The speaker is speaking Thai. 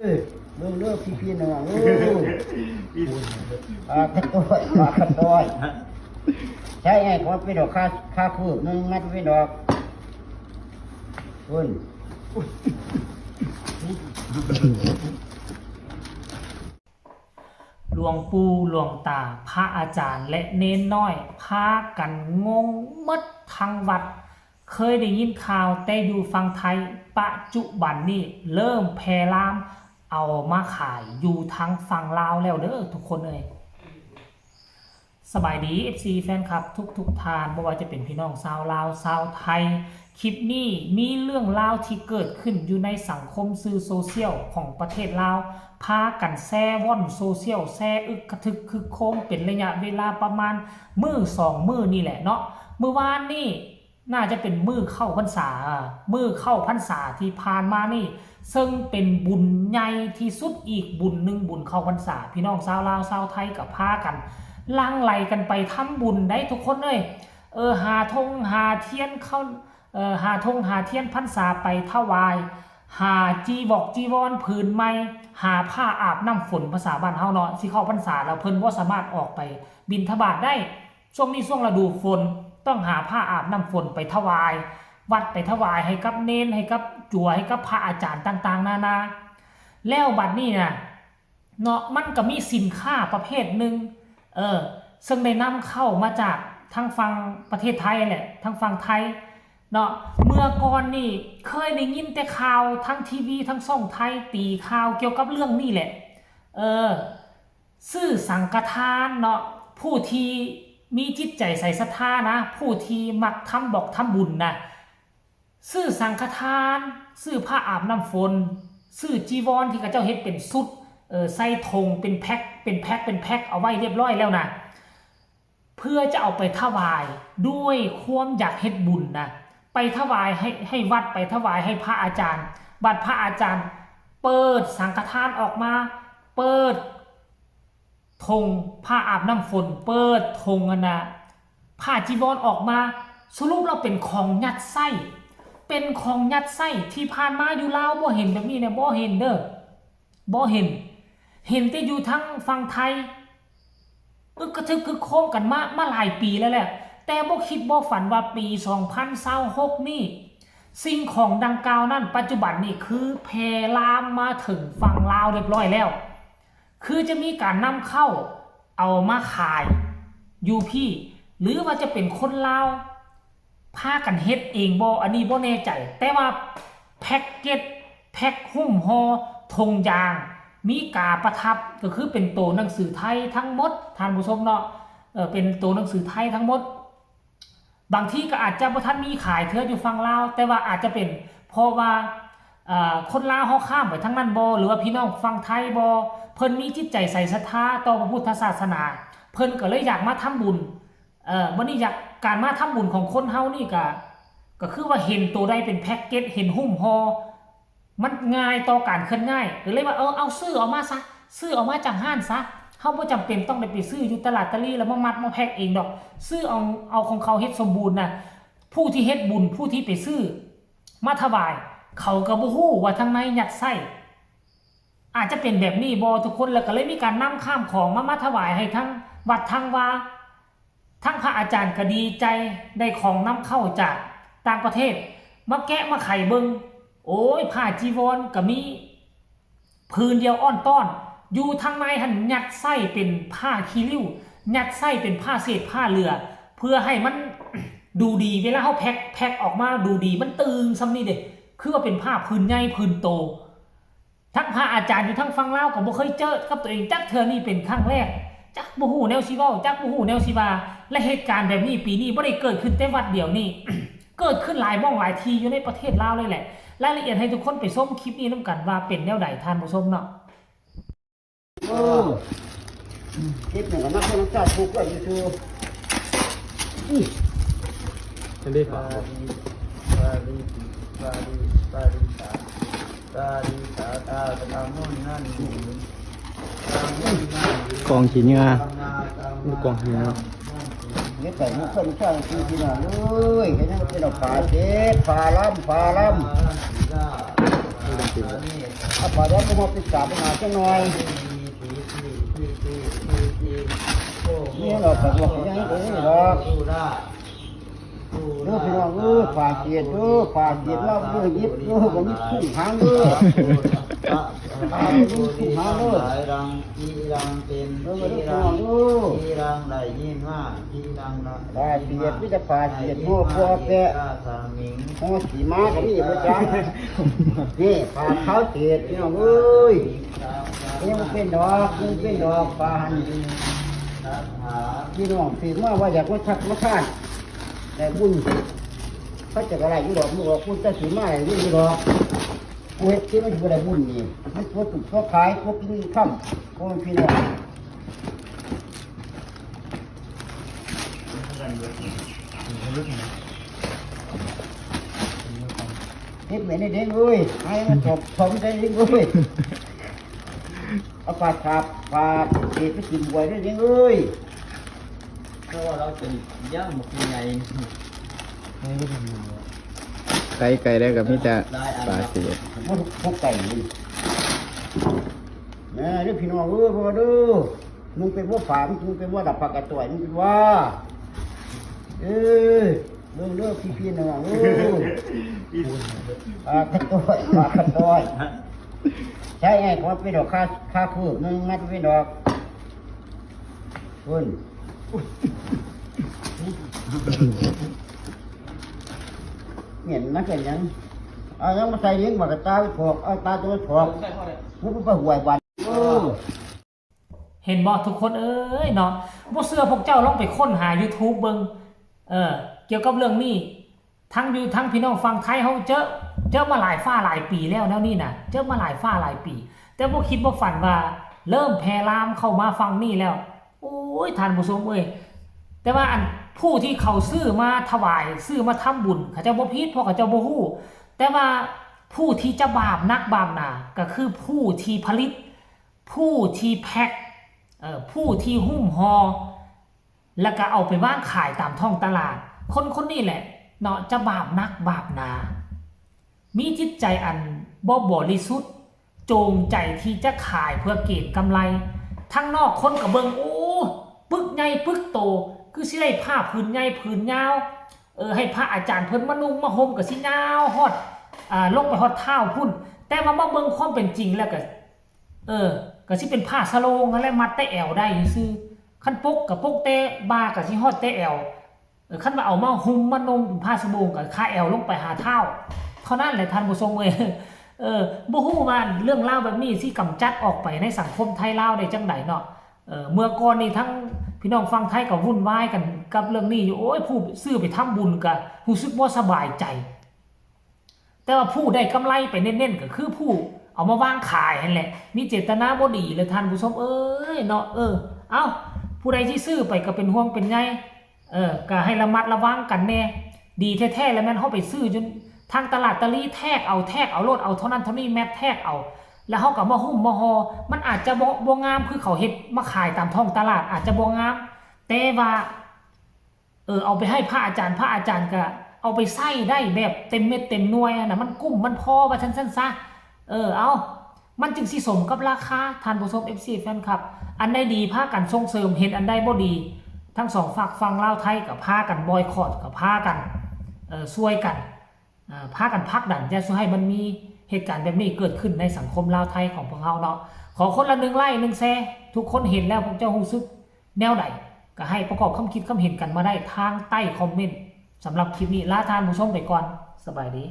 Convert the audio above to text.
เบิ่งเลิกพี่ๆน้องปลากระต้อยปลากระต้อยใช่ไงขอไปดอกค่าคืบนึงงัดไปดอกคุณหลวงปู่หลวงตาพระอาจารย์และเนนน้อยพากันงงมดทั้งวัดเคยได้ยินข่าวแต่อยู่ฝั่งไทยปัจจุบันนี้เริ่มแพร่ลามเอามาขายอยู่ทั้งฝั่งลาวแล้วเด้อทุกคนเลยสบายดี FC แฟนคลับทุกท่านไม่ว่าจะเป็นพี่น้องชาวลาวชาวไทยคลิปนี้มีเรื่องราวที่เกิดขึ้นอยู่ในสังคมสื่อโซเชียลของประเทศลาวพากันแซ่ว่อนโซเชียลแซ่อึกกระทึกคือโคมเป็นระยะเวลาประมาณ2 มื้อนี่แหละเนาะเมื่อวานนี่น่าจะเป็นมื้อเข้าพรรษาที่ผ่านมานี่ซึ่งเป็นบุญใหญ่ที่สุดอีกบุญหนึ่งบุญเข้าพรรษาพี่น้องชาวลาวชาวไทยกับพากันลังไหลกันไปทำบุญได้ทุกคนเลยหาธงหาเทียนเข้าหาธงหาเทียนพรรษาไปถวายหาจีวรผืนใหม่หาผ้าอาบน้ำฝนภาษาบ้านเฮาเนาะสิเข้าพรรษาแล้วเพิ่นบ่สามารถออกไปบิณฑบาตได้ช่วงนี้ช่วงฤดูฝนต้องหาผ้าอาบน้ำฝนไปถวายวัดไปถวายให้กับเนนให้กับจั่วให้กับพระอาจารย์ต่างๆนานาแล้วบัดนี้น่ะเนาะมันก็มีสินค้าประเภทหนึ่งซึ่งได้นำเข้ามาจากทางฝั่งประเทศไทยแหละทางฝั่งไทยเนาะเมื่อก่อนนี่เคยได้ยินแต่ข่าวทั้งทีวีทั้งช่องไทยตีข่าวเกี่ยวกับเรื่องนี้แหละซื้อสังฆทานเนาะผู้ที่มีจิตใจใส่ศรัทธานะผู้ที่มักทำบอกทำบุญนะซื้อสังฆทานซื้อผ้าอาบน้ำฝนซื้อจีวรที่เขาเจ้าเฮ็ดเป็นสุดใส่ธงเป็นแพ็คเอาไว้เรียบร้อยแล้วนะเพื่อจะเอาไปถวายด้วยความอยากเฮ็ดบุญนะไปถวายให้วัดไปถวายให้พระอาจารย์บัดพระอาจารย์เปิดสังฆทานออกมาเปิดธงผ้าอาบน้ำฝนเปิดธงนะผ้าจีวรออกมาสรุปเราเป็นของยัดไส้เป็นของยัดไส้ที่ผ่านมาอยู่ลาวบ่เห็นแบบนี้เนี่ยบ่เห็นเด้อบ่เห็นแต่อยู่ทั้งฝั่งไทยกระทึกคือโค้งกันมาหลายปีแล้วแหละแต่บ่คิดบ่ฝันว่าปี2026นี่สิ่งของดังกล่าวนั้นปัจจุบันนี่คือแพร่ลามมาถึงฝั่งลาวเรียบร้อยแล้วคือจะมีการนำเข้าเอามาขายอยู่พี่หรือว่าจะเป็นคนลาวพากันเฮ็ดเองบ่อันนี้บ่แน่ใจแต่ว่าแพ็กเกจแพ็กหุ้มห่อธงยางมีกาประทับก็คือเป็นตัวหนังสือไทยทั้งหมดท่านผู้ชมเนาะเป็นตัวหนังสือไทยทั้งหมดบางที่ก็อาจจะบ่ทันมีขายเทื่ออยู่ฝั่งลาวแต่ว่าอาจจะเป็นเพราะว่าคนลาวเฮาข้ามไปทั้งนั้นบ่หรือว่าพี่น้องฝั่งไทยบ่เพิ่นมีจิตใจใส่ศรัทธาต่อพระพุทธศาสนาเพิ่นก็เลยอยากมาทำบุญวันนี้อยากการมาทำบุญของคนเฮานี่ก็คือว่าเห็นตัวใดเป็นแพ็กเกจเห็นหุ้มห่อมันง่ายต่อการเคลื่อนง่ายหรือเลยว่าเอาซื้อออกมาซะซื้อออกมาจากห้างซะเฮาบ่จำเป็นต้องไปซื้ออยู่ตลาดตะลี่แล้วมามัดมาแพ็คเองดอกซื้อเอาของเขาเฮ็ดสมบูรณ์นะผู้ที่เฮ็ดบุญผู้ที่ไปซื้อมาถวายเขาก็บ่ฮู้ว่าทางในยัดไส้อาจจะเป็นแบบนี้บ่ทุกคนแล้วก็เลยมีการนำข้ามของมาถวายให้ทั้งวัดทั้งวาทั้งพระอาจารย์ก็ดีใจได้ของนำเข้าจากต่างประเทศมาแกะมาไขเบิ่งโอ้ยผ้าจีวรก็มีพื้นเดียวอ้อนต้อนอยู่ทางในหันยัดไส้เป็นผ้าคีริ้วยัดไส้เป็นผ้าเศษผ้าเหลือเพื่อให้มัน ดูดีเวลาเขาแพ็คออกมาดูดีมันตึงซ้ำนี่เด็กคือว่าเป็นผ้าพื้นใหญ่พื้นโตทั้งพระอาจารย์อยู่ทั้งฟังเล่าก็บ่เคยเจอกับตัวเองจักเทื่อนี่เป็นครั้งแรกจักบ่ฮู้แนวสิเว้าจักบ่ฮู้แนวสิว่าและเหตุการณ์แบบนี้ปีนี้บ่ได้เกิดขึ้นแต่วัดเดียวนี่ เกิดขึ้นหลายบ้องหลายทีอยู่ในประเทศลาวเลยแหละรายละเอียดให้ทุกคนไปชมคลิปนี้นำกันว่าเป็นแนวใดท่านผู้ชมเนาะคลิปหนึ่งก็นักเรียนจัดถูกไว้อยู่จะเรียกว่ากองขี้เนื้อกองขี้เนื้อเนี่ยแต่มุกคนช่างที่นั่นเลยแค่นั้นเป็นปลาเจ็ดปลาล้ำ สิ เอาปลาร้อนมาปิดกาบไปหาจังหน่อยนี่เราสะดวกยังไงหรอกดูพี่น้องฝากเกียรติฝากเกียรติเรายิบก็มีคุ้มหางคุ้มหางรังอีรังเป็นอีรังได้ยินว่าอีรังฝากเกียรติวิจารฝากเกียรติโม่พอแกโม่สีม้าก็มีประจำนี่ฝากเขาเกียรติพี่น้องยังเป็นดอกฝากพี่น้องถือว่าอยากมาชักมาท่านแต่บุญเขาจะอะไรอยู่ดอกมึงบอกคุณจะถือมาอะไรอยู่ดอกกูเห็นที่มันคืออะไรบุญนี่มันพวกตุ่มพวกขายพวกกินข้ามพวกพี่น้องเฮ็ดเหม็นเด้งเลยให้มันจบผมได้เด้งเลยเอาปลาขาบปลาเด็ดไปกินบวยได้เด้งเลย เพราะว่าเราจะย่างหมกยังไง ไก่ได้กับพี่จะปลาเสีย พวกไก่นี่นะเรื่องพี่น้องพอดูมึงเป็นว่าฝามึงเป็นว่าดับปากกระต่อยมึงเป็นว่าเรื่องพี่น้องปากกระต่อยใช่ไงเพราะเป็นดอกค่าคืบนึงงัดเป็นดอกคุณเห็นนักเห็นยังเอายังมาใส่เลี้ยงหมากระตาไปถอกเอาตาตัวถอกมึงไปหวยวันเห็นบ่ทุกคนเอ้ยเนาะบ่เชื่อพวกเจ้าลองไปค้นหา YouTube เบิ่งเกี่ยวกับเรื่องนี้ทั้งพี่น้องฟังไทยเฮาเจอมาหลายฟ้าหลายปีแล้วนี่น่ะเจอมาหลายฟ้าหลายปีแต่บ่คิดบ่ฝันว่าเริ่มแพร่ลามเข้ามาฟังนี่แล้วโอ้ยท่านผู้ชมเอ้ยแต่ว่าอันผู้ที่เขาซื้อมาถวายซื้อมาทำบุญเขาเจ้าบ่ผิดเพราะเขาเจ้าบ่ฮู้แต่ว่าผู้ที่จะบาปนักบาปหนาก็คือผู้ที่ผลิตผู้ที่แพ็คผู้ที่หุ้มห่อแล้วก็เอาไปวางขายตามท้องตลาดคนนี้แหละเนาะจะบาปนักบาปหนามีจิตใจอันบ่บริสุทธิ์จงใจที่จะขายเพื่อเก็บกำไรทั้งนอกคนก็เบิ่งโอ้ปึกใหญ่ปึกโตคือสิได้ผ้าผืนใหญ่ผืนยาวให้พระอาจารย์เพิ่นมานุ่งมาห่มก็สิยาวฮอดลงไปฮอดเท้าพุ่นแต่ว่ามาเบิ่งความเป็นจริงแล้วก็ก็สิเป็นผ้าสโลงอะไรมัดแต่แอวได้ซื่อคันปกกับปกแต่บ่าก็สิฮอดแต่แอวคันว่าเอามาห่มมานุ่งผ้าสบงก็คาแอวลงไปหาเท้าเท่านั้นแหละท่านผู้ชมเอ้ยบ่ฮู้ว่าเรื่องราวแบบนี้สิกำจัดออกไปในสังคมไทยลาวได้จังได๋เนาะเมื่อก่อนนี่ทั้งพี่น้องฟังไทยก็วุ่นวายกันกับเรื่องนี้อยู่โอ้ยผู้ซื้อไปทำบุญก็รู้สึกบ่สบายใจแต่ว่าผู้ได้กำไรไปเน้นๆก็คือผู้เอามาวางขายนั่นแหละมีเจตนาบ่ดีเลยท่านผู้ชมเอ้ยเนาะเอ้าผู้ใดที่ซื้อไปก็เป็นห่วงเป็นใยก็ให้ระมัดระวังกันแน่ดีแท้ๆแล้วแม่นเฮาไปซื้อจนทางตลาดตะลีแทกเอาโลดเอาเท่านั้นเท่านี้แมทแทกเอาแล้วเฮาก็มาหุ้มมาห่อมันอาจจะบ่งามคือเขาเฮ็ดมาขายตามท้องตลาดอาจจะบ่งามแต่ว่าเอาไปให้พระอาจารย์ก็เอาไปใส่ได้แบบเต็มเม็ดเต็มหน่วยน่ะมันกุ้มมันพอว่าซั่นๆซะเอามันจึงสิสมกับราคาท่านผู้ชม FC แฟนคลับอันใดดีพากันส่งเสริมเห็นอันใดบ่ดีทั้งสองฝั่งฟังลาวไทยก็พากันบอยคอตก็พากันช่วยกันพากันพักดันจะช่วยให้มันมีเหตุการณ์แบบนี้เกิดขึ้นในสังคมลาวไทยของพวกเราเนาะขอคนละ1 ไลค์ 1 แชร์ทุกคนเห็นแล้วพวกเจ้ารู้สึกแนวใดก็ให้ประกอบความคิดความเห็นกันมาได้ทางใต้คอมเมนต์สำหรับคลิปนี้ลาท่านผู้ชมไปก่อนสบายดี